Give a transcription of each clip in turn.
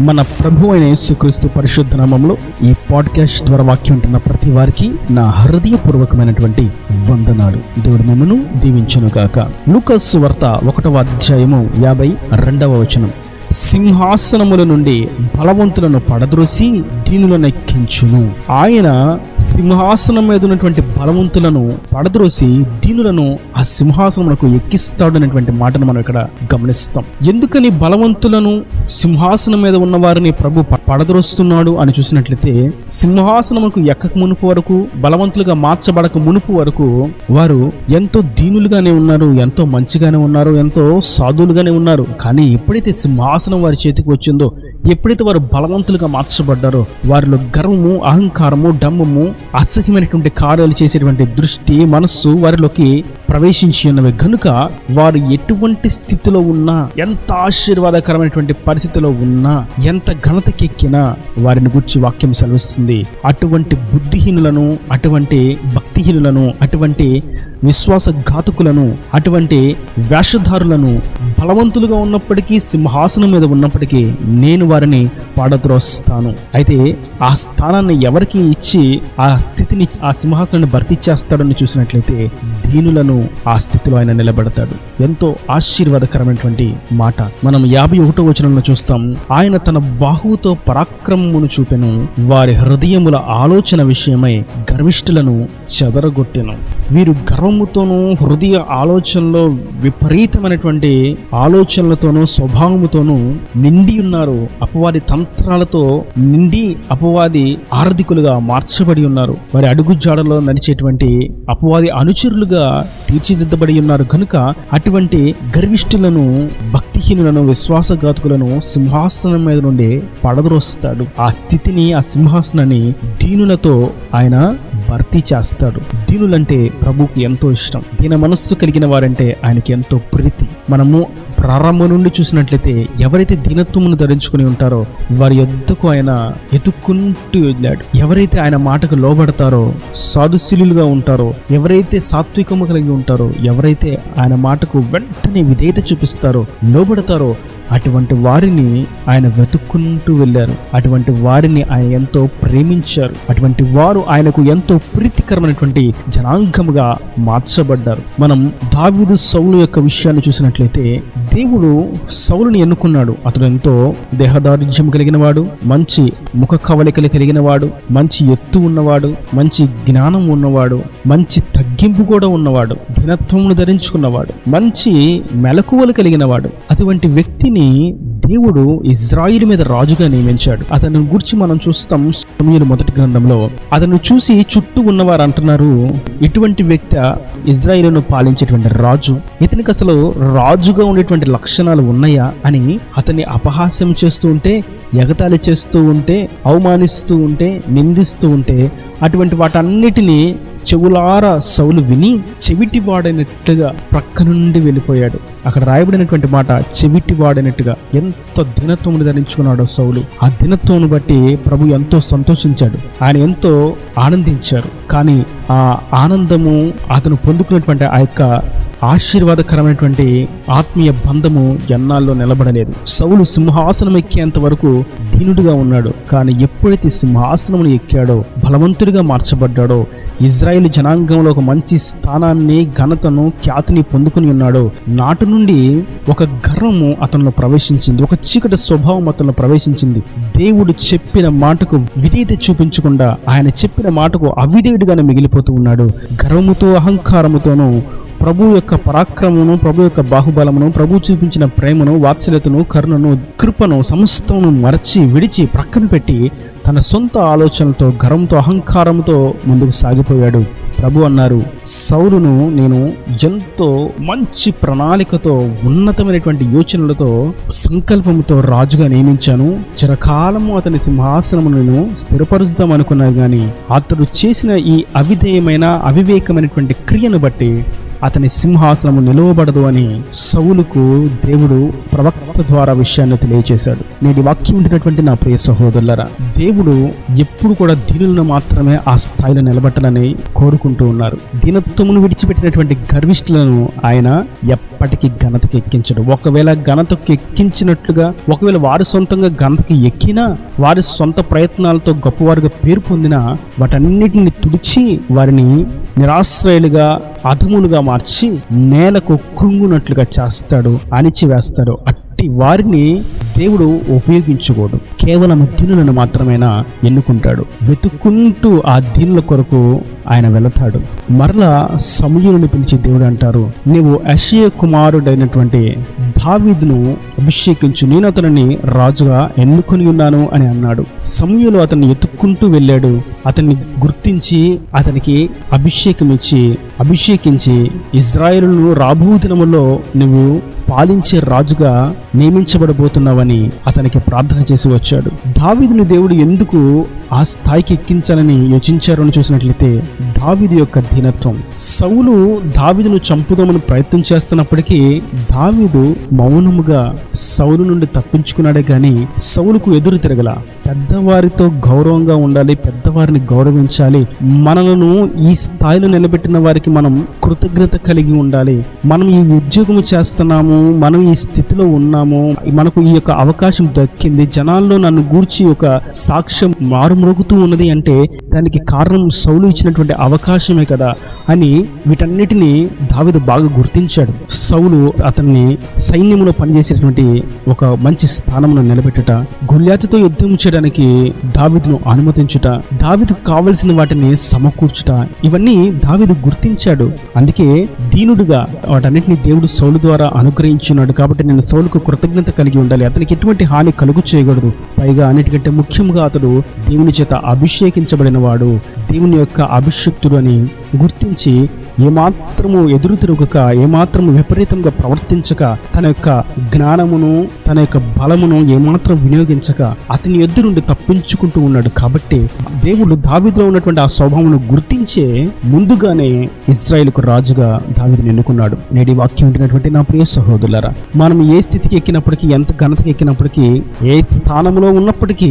మన ప్రభు అయిన యేసుక్రీస్తు పరిశుద్ధ నామములో ఈ పాడ్కాస్ట్ ద్వారా వాక్యం ఉంటున్న ప్రతి వారికి నా హృదయపూర్వకమైనటువంటి వందనాలు. దేవుడు మిమ్మును దీవించును గాక. లూకాసు సువార్త 1వ అధ్యాయము 52వ వచనం. సింహాసనముల నుండి బలవంతులను పడద్రోసి దీనులను ఎక్కించును. ఆయన సింహాసనం మీద ఉన్నటువంటి బలవంతులను పడద్రోసి దీనులను ఆ సింహాసనములకు ఎక్కిస్తాడు అనేటువంటి మాటను మనం ఇక్కడ గమనిస్తాం. ఎందుకని బలవంతులను, సింహాసనం మీద ఉన్న వారిని ప్రభు పడద్రోస్తున్నాడు అని చూసినట్లయితే, సింహాసనముకు ఎక్కక మునుపు వరకు, బలవంతులుగా మార్చబడక మునుపు వరకు వారు ఎంతో దీనులుగానే ఉన్నారు, ఎంతో మంచిగానే ఉన్నారు, ఎంతో సాధువులుగానే ఉన్నారు. కానీ ఎప్పుడైతే సింహాసనం వారి చేతికి వచ్చిందో, ఎప్పుడైతే వారు బలవంతులుగా మార్చబడ్డారో, వారిలో గర్వము, అహంకారము, డంబము, అసహ్యమైనటువంటి కార్యాలు చేసేటువంటి దృష్టి, మనస్సు వారిలోకి ప్రవేశించి ఉన్నవి. కనుక వారు ఎటువంటి స్థితిలో ఉన్నా, ఎంత ఆశీర్వాదకరమైనటువంటి పరిస్థితిలో ఉన్నా, ఎంత ఘనతకెక్కినా వారిని గురించి వాక్యం సెలవిస్తుంది. అటువంటి బుద్ధిహీనులను, అటువంటి భక్తిహీనులను, అటువంటి విశ్వాసఘాతకులను, అటువంటి వేషధారులను, బలవంతులుగా ఉన్నప్పటికీ, సింహాసనం మీద ఉన్నప్పటికీ నేను వారిని పడద్రోస్తాను. అయితే ఆ స్థానాన్ని ఎవరికి ఇచ్చి ఆ స్థితిని, ఆ సింహాసనాన్ని భర్తీ చేస్తాడని చూసినట్లయితే దీనులను ఆ స్థితిలో ఆయన నిలబెడతాడు. ఎంతో ఆశీర్వాదకరమైనటువంటి మాట. మనం 51వ వచనంలో చూస్తాం. ఆయన తన బాహువుతో పరాక్రమమును చూపెను, వారి హృదయముల ఆలోచన విషయమై గర్విష్ఠులను చెదరగొట్టెను. వీరు గర్వముతోనూ, హృదయ ఆలోచనలో విపరీతమైనటువంటి ఆలోచనలతోనూ, స్వభావముతోనూ నిండి ఉన్నారు. అపవాది తంత్రాలతో నిండి అపవాది ఆర్థికులుగా మార్చబడి ఉన్నారు. వారి అడుగుజాడలో నడిచేటువంటి అపవాది అనుచరులుగా తీర్చిదిద్దబడి ఉన్నారు. కనుక అటువంటి గర్విష్ఠులను, భక్తిహీనులను, విశ్వాసఘాతకులను సింహాసనం మీద నుండి పడద్రోస్తాడు. ఆ స్థితిని, ఆ సింహాసనాన్ని దీనులతో ఆయన భర్తీ చేస్తాడు. దీనులంటే ప్రభువుకు ఎంతో ఇష్టం. దీన మనస్సు కలిగిన వారంటే ఆయనకి ఎంతో ప్రీతి. మనము ప్రారంభం నుండి చూసినట్లయితే ఎవరైతే దీనత్వమును ధరించుకుని ఉంటారో వారి యొద్దకు ఆయన ఎత్తుక్కుంటూ వెళ్ళాడు. ఎవరైతే ఆయన మాటకు లోబడతారో, సాధుశీలులుగా ఉంటారో, ఎవరైతే సాత్వికము కలిగి ఉంటారో, ఎవరైతే ఆయన మాటకు వెంటనే విధేయత చూపిస్తారో, లోబడతారో, అటువంటి వారిని ఆయన వెతుక్కుంటూ వెళ్ళారు. అటువంటి వారిని ఆయన ఎంతో ప్రేమించారు. అటువంటి వారు ఆయనకు ఎంతో ప్రీతికరమైనటువంటి జనాంగముగా మార్చబడ్డారు. మనం దావీదు, సౌలు యొక్క విషయాన్ని చూసినట్లయితే, దేవుడు సౌలుని ఎన్నుకున్నాడు. అతడు ఎంతో దేహదారుఢ్యం కలిగిన వాడు, మంచి ముఖ కవలికలు కలిగిన వాడు, మంచి ఎత్తు ఉన్నవాడు, మంచి జ్ఞానం ఉన్నవాడు, మంచి తగ్గింపు కూడా ఉన్నవాడు, దినత్వమును ధరించుకున్నవాడు, మంచి మెలకువలు కలిగిన వాడు. అటువంటి వ్యక్తిని దేవుడు ఇజ్రాయిలు మీద రాజుగా నియమించాడు. అతని గురించి మనం చూస్తాం సమూయేలు మొదటి గ్రంథంలో. అతను చూసి చుట్టూ ఉన్నవారు అంటున్నారు, ఇటువంటి వ్యక్తి ఇజ్రాయిలును పాలించేటువంటి రాజు, ఇతనికి అసలు రాజుగా ఉండేటువంటి లక్షణాలు ఉన్నాయా అని అతన్ని అపహాస్యం చేస్తూ ఉంటే, ఎగతాళి చేస్తూ ఉంటే, అవమానిస్తూ ఉంటే, నిందిస్తూ ఉంటే, అటువంటి వాటన్నిటినీ చెవులారా సౌలు విని చెవిటివాడైనట్టుగా ప్రక్క నుండి వెళ్ళిపోయాడు. అక్కడ రాయబడినటువంటి మాట చెవిటివాడైనట్టుగా. ఎంత దినత్వమును ధరించుకున్నాడో సౌలు. ఆ దినత్వమును బట్టి ప్రభు ఎంతో సంతోషించాడు, ఆయన ఎంతో ఆనందించారు. కానీ ఆ ఆనందము, అతను పొందుకున్నటువంటి ఆ యొక్క ఆశీర్వాదకరమైనటువంటి ఆత్మీయ బంధము ఎన్నాల్లో నిలబడలేదు. సౌలు సింహాసనం ఎక్కేంత వరకు దీనుడిగా ఉన్నాడు. కానీ ఎప్పుడైతే సింహాసనమును ఎక్కాడో, బలవంతుడిగా మార్చబడ్డాడో, ఇజ్రాయేల్ జనాంగంలో ఒక మంచి స్థానాన్ని, ఘనతను, ఖ్యాతిని పొందుకుని ఉన్నాడో, నాటి నుండి ఒక గర్వము అతనిలో ప్రవేశించింది, ఒక చీకటి స్వభావం అతనిలో ప్రవేశించింది. దేవుడు చెప్పిన మాటకు విధేయత చూపించకుండా ఆయన చెప్పిన మాటకు అవిధేయుడిగానే మిగిలిపోతూ ఉన్నాడు. గర్వముతో, అహంకారముతోనూ ప్రభు యొక్క పరాక్రమమును, ప్రభు యొక్క బాహుబలమును, ప్రభు చూపించిన ప్రేమను, వాత్సల్యతను, కరుణను, కృపను సమస్తమును మరచి, విడిచి, ప్రక్కన పెట్టి తన సొంత ఆలోచనలతో, గర్వంతో, అహంకారంతో ముందుకు సాగిపోయాడు. ప్రభు అన్నారు, సౌలును నేను ఎంతో మంచి ప్రణాళికతో, ఉన్నతమైనటువంటి యోచనలతో, సంకల్పంతో రాజుగా నియమించాను. చిరకాలము అతని సింహాసనమును నేను స్థిరపరుస్తాం అనుకున్నాను. కానీ అతడు చేసిన ఈ అవిధేయమైన, అవివేకమైనటువంటి క్రియను బట్టి అతని సింహాసనము నిలవబడదు అని సౌలుకు దేవుడు ప్రవక్త ద్వారా విషయాన్ని తెలియజేశాడు. నేటి వాక్యం ఉంటున్నటువంటి నా ప్రియ సహోదరులారా, దేవుడు ఎప్పుడు కూడా దీనులను మాత్రమే ఆ స్థాయిలో నిలబెట్టాలని కోరుకుంటూ ఉన్నారు. దీనత్వమును విడిచిపెట్టినటువంటి గర్విష్ఠులను ఆయన ఎప్పటికీ ఘనతకి ఎక్కించడు. ఒకవేళ ఘనతకు ఎక్కించినట్లుగా, ఒకవేళ వారి సొంతంగా ఘనతకి ఎక్కినా, వారి సొంత ప్రయత్నాలతో గొప్పవారుగా పేరు పొందినా, వాటన్నిటిని తుడిచి వారిని నిరాశ్రయులుగా, అధములుగా మార్చి నేలకు కృంగునట్లుగా చేస్తాడు, అణిచివేస్తాడు. అట్టి వారిని దేవుడు ఉపయోగించుకోడు. కేవలం దీనులను మాత్రమేనా ఎన్నుకుంటాడు. వెతుక్కుంటూ ఆ దీనుల కొరకు ఆయన వెళతాడు. మరలా సమూయేలును పిలిచి దేవుడు అంటారు, నీవు యెషయా కుమారుడైనటువంటి దావీదును అభిషేకించు, నేను అతనిని రాజుగా ఎన్నుకొని ఉన్నాను అని అన్నాడు. సమూయేలు అతన్ని ఎత్తుక్కుంటూ వెళ్ళాడు. అతన్ని గుర్తించి అతనికి అభిషేకించి ఇజ్రాయేలును రాబో దినములో నువ్వు పాలించే రాజుగా నియమించబడబోతున్నావని అతనికి ప్రార్థన చేసి వచ్చాడు. దావీదుని దేవుడు ఎందుకు ఆ స్థాయికి ఎక్కించాలని యోచించారు అని చూసినట్లయితే, దావీదు యొక్క దీనత్వం. సౌలు దావీదును చంపుదామని ప్రయత్నం చేస్తున్నప్పటికీ దావీదు మౌనముగా సౌలు నుండి తప్పించుకున్నాడే కానీ సౌలుకు ఎదురు తిరగల. పెద్దవారితో గౌరవంగా ఉండాలి, పెద్దవారిని గౌరవించాలి. మనలను ఈ స్థాయిలో నిలబెట్టిన వారికి మనం కృతజ్ఞత కలిగి ఉండాలి. మనం ఈ ఉద్యోగం చేస్తున్నాము, మనం ఈ స్థితిలో ఉన్నాము, మనకు ఈ యొక్క అవకాశం దక్కింది, జనాల్లో నన్ను గూర్చి ఒక సాక్ష్యం మారుమ్రోగుతూ ఉన్నది అంటే దానికి కారణం సౌలు ఇచ్చినటువంటి అవకాశమే కదా అని వీటన్నిటిని దావీదు బాగా గుర్తించాడు. సౌలు అతన్ని సైన్యంలో పనిచేసేటువంటి ఒక మంచి స్థానంలో నిలబెట్టుట, గొల్యాతుతో యుద్ధం చేయడానికి దావీదును అనుమతించుట, దావీదుకు కావలసిన వాటిని సమకూర్చుట, ఇవన్నీ దావీదు గుర్తించాడు. అందుకే దీనుడుగా వాటన్నిటిని దేవుడు సౌలు ద్వారా అనుగ్రహించున్నాడు. కాబట్టి నేను సౌలుకు కృతజ్ఞత కలిగి ఉండాలి, అతనికి ఎటువంటి హాని కలుగు చేయకూడదు. పైగా అన్నిటికంటే ముఖ్యంగా అతడు దేవుని చేత అభిషేకించబడిన వాడు, దేవుని యొక్క అభిషక్తుడు అని గుర్తించి ఏమాత్రము ఎదురు తిరగక, ఏమాత్రము విపరీతంగా ప్రవర్తించక, తన యొక్క జ్ఞానమును, తన యొక్క బలమును ఏమాత్రం వినియోగించక అతని ఎదురు నుండి తప్పించుకుంటూ ఉన్నాడు. కాబట్టి దేవుడు దావీదులో ఉన్నటువంటి ఆ స్వభావమును గుర్తించే ముందుగానే ఇశ్రాయేలుకు రాజుగా దావీదుని ఎన్నుకున్నాడు. నేటి వాక్యం వింటున్నటువంటి నా ప్రియ సహోదరులారా, మనం ఏ స్థితికి ఎక్కినప్పటికీ, ఎంత ఘనతకి ఎక్కినప్పటికీ, ఏ స్థానంలో ఉన్నప్పటికీ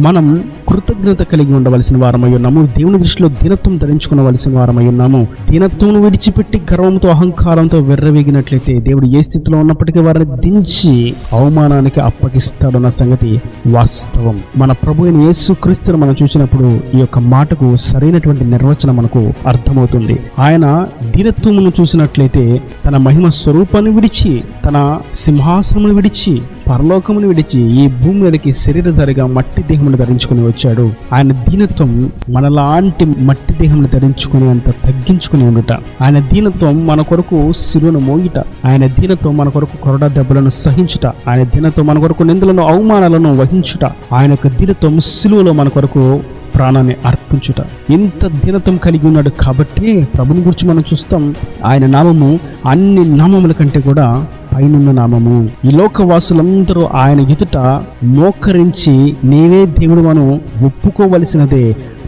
మనం కృతజ్ఞత కలిగి ఉండవలసిన వారమై ఉన్నాము. దేవుని దృష్టిలో దీనత్వం ధరించుకునవలసిన వారమై ఉన్నాము. దీనత్వం విడిచిపెట్టి గర్వంతో, అహంకారంతో వెర్రవేగినట్లయితే దేవుడు ఏ స్థితిలో ఉన్నప్పటికీ వారిని దించి అవమానానికి అప్పగిస్తాడన్న సంగతి వాస్తవం. మన ప్రభు అయిన యేసుక్రీస్తును మనం చూసినప్పుడు ఈ యొక్క మాటకు సరైనటువంటి నిర్వచనం మనకు అర్థమవుతుంది. ఆయన దీనత్వమును చూసినట్లయితే తన మహిమ స్వరూపాన్ని విడిచి, తన సింహాసనమును విడిచి, పరలోకమును విడిచి ఈ భూమి మీదకి శరీరధారిగా మట్టి దేహమును ధరించుకుని వచ్చాడు. ఆయన దీనత్వం మనలాంటి మట్టి దేహమును ధరించుకుని అంత తగ్గించుకుని ఉండుట, ఆయన దీనత్వం మన కొరకు శిలువను మోయుట, ఆయన దీనత్వం మన కొరకు కొరడా దెబ్బలను సహించుట, ఆయన దీనత్వం మన కొరకు నిందలను, అవమానాలను వహించుట, ఆయన యొక్క దీనత్వం శిలువలో మన కొరకు ప్రాణాన్ని అర్పించుట. ఇంత దీనత్వం కలిగి ఉన్నాడు. కాబట్టి ప్రభుని గురించి మనం చూస్తాం, ఆయన నామము అన్ని నామముల కంటే కూడా పైనున్న నామము. ఈ లోకవాసులందరూ ఆయన ఎదుట మోకరించి నీవే దేవుడు మనం ఒప్పుకోవలసినదే,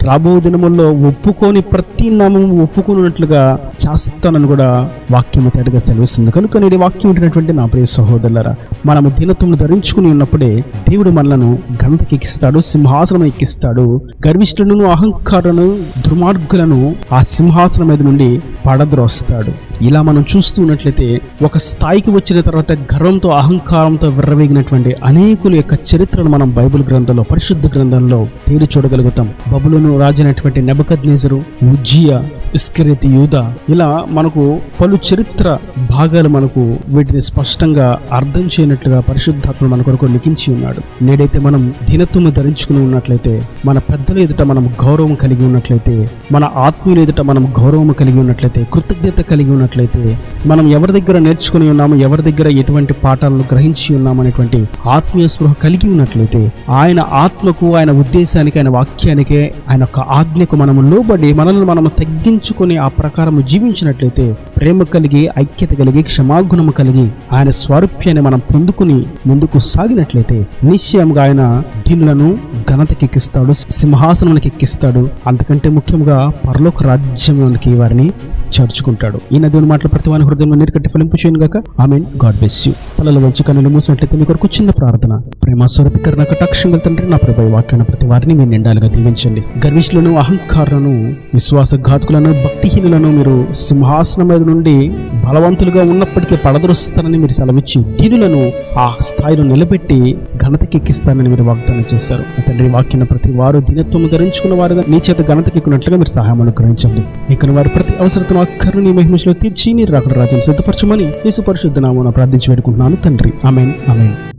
రాబో దినముల్లో ఒప్పుకొని ప్రతి నామము ఒప్పుకున్నట్లుగా చేస్తానని కూడా వాక్యము తేటగా సెలవిస్తుంది. కనుక నేటి వాక్యం ఉంటున్నటువంటి నా ప్రియ సహోదరులారా, మనము దీనత్వమును ధరించుకుని ఉన్నప్పుడే దేవుడు మనలను ఘనతకి ఎక్కిస్తాడు, సింహాసనం ఎక్కిస్తాడు. గర్విష్ఠులను, అహంకారులను, దుర్మార్గులను ఆ సింహాసనం మీద నుండి పడద్రోస్తాడు. ఇలా మనం చూస్తూ ఉన్నట్లయితే ఒక స్థాయికి వచ్చిన తర్వాత గర్వంతో, అహంకారంతో విర్రవేగినటువంటి అనేకుల యొక్క చరిత్రను మనం బైబిల్ గ్రంథంలో, పరిశుద్ధ గ్రంథంలో తేలి చూడగలుగుతాం. బబులోను రాజైనటువంటి నెబుకద్నెజరు, ఉజ్జియా, ఇస్కరియోతు యూదా, ఇలా మనకు పలు చరిత్ర భాగాలు మనకు వీటిని స్పష్టంగా అర్థం చేయనట్లుగా పరిశుద్ధాత్మ మన కొరకు లిఖించి ఉన్నాడు. నేడైతే మనం దీనత్వము ధరించుకుని ఉన్నట్లయితే, మన పెద్దల ఎదుట మనం గౌరవం కలిగి ఉన్నట్లయితే, మన ఆత్మీయుల ఎదుట మనం గౌరవం కలిగి ఉన్నట్లయితే, కృతజ్ఞత కలిగి ఉన్నట్లయితే, మనం ఎవరి దగ్గర నేర్చుకుని ఉన్నాము, ఎవరి దగ్గర ఎటువంటి పాఠాలను గ్రహించి ఉన్నామనేటువంటి ఆత్మీయ స్పృహ కలిగి ఉన్నట్లయితే, ఆయన ఆత్మకు, ఆయన ఉద్దేశానికి, ఆయన వాక్యానికి, ఆయన యొక్క ఆజ్ఞకు మనము లోబడి మనల్ని మనము తగ్గించుకొని ఆ ప్రకారం జీవించినట్లయితే, ప్రేమ కలిగి, ఐక్యత కలిగి, క్షమాగుణము కలిగి ఆయన స్వారూప్యాన్ని మనం పొందుకుని ముందుకు సాగినట్లయితే నిశ్చయంగా ఆయన దీనులను ఘనతకి ఎక్కిస్తాడు, సింహాసనానికి ఎక్కిస్తాడు. అంతకంటే ముఖ్యంగా పరలోక రాజ్యంలోనికి వారిని చేర్చుకుంటాడు. ఈ దేవుని మాటలు ప్రతి వాని హృదయంలో నీరు కట్టి ఫలింపు చేయను గాక. ఆమేన్. God bless you. తలలో వంచి కన్నులు మూసినట్లయితే మీ కొరకు చిన్న ప్రార్థన. ప్రేమ స్వరూపీకరణ కటాక్షం తండ్రి, నా ప్రభు వాక్యాన్ని ప్రతి వారిని మీరు నిండాలుగా దీవించండి. గర్విష్ఠులను, అహంకారులను, విశ్వాసఘాతుకులను, భక్తిహీనులను మీరు సింహాసనం మీద నుండి బలవంతులుగా ఉన్నప్పటికీ పడదొరుస్తానని మీరు సెలవిచ్చి దీనులను ఆ స్థాయిలో నిలబెట్టి ఘనతకి ఎక్కిస్తానని మీరు వాగ్దానం చేశారు. తండ్రి వాక్యాన్ని ప్రతి వారు దీనత్వం ధరించుకున్న వారుగా నీ చేత ఘనతకి ఎక్కున్నట్లుగా మీరు సహాయం అనుగ్రహించండి. ఇక వారి ప్రతి అవసరతను అక్కర్ను నీ మహిమలో తీర్చి నీ రాకడ రాజ్యం సిద్ధపరచమని యేసు పరిశుద్ధ నామమున ప్రార్థించి వేడుకుంటున్నాను తండ్రి. ఆమేన్. ఆమేన్.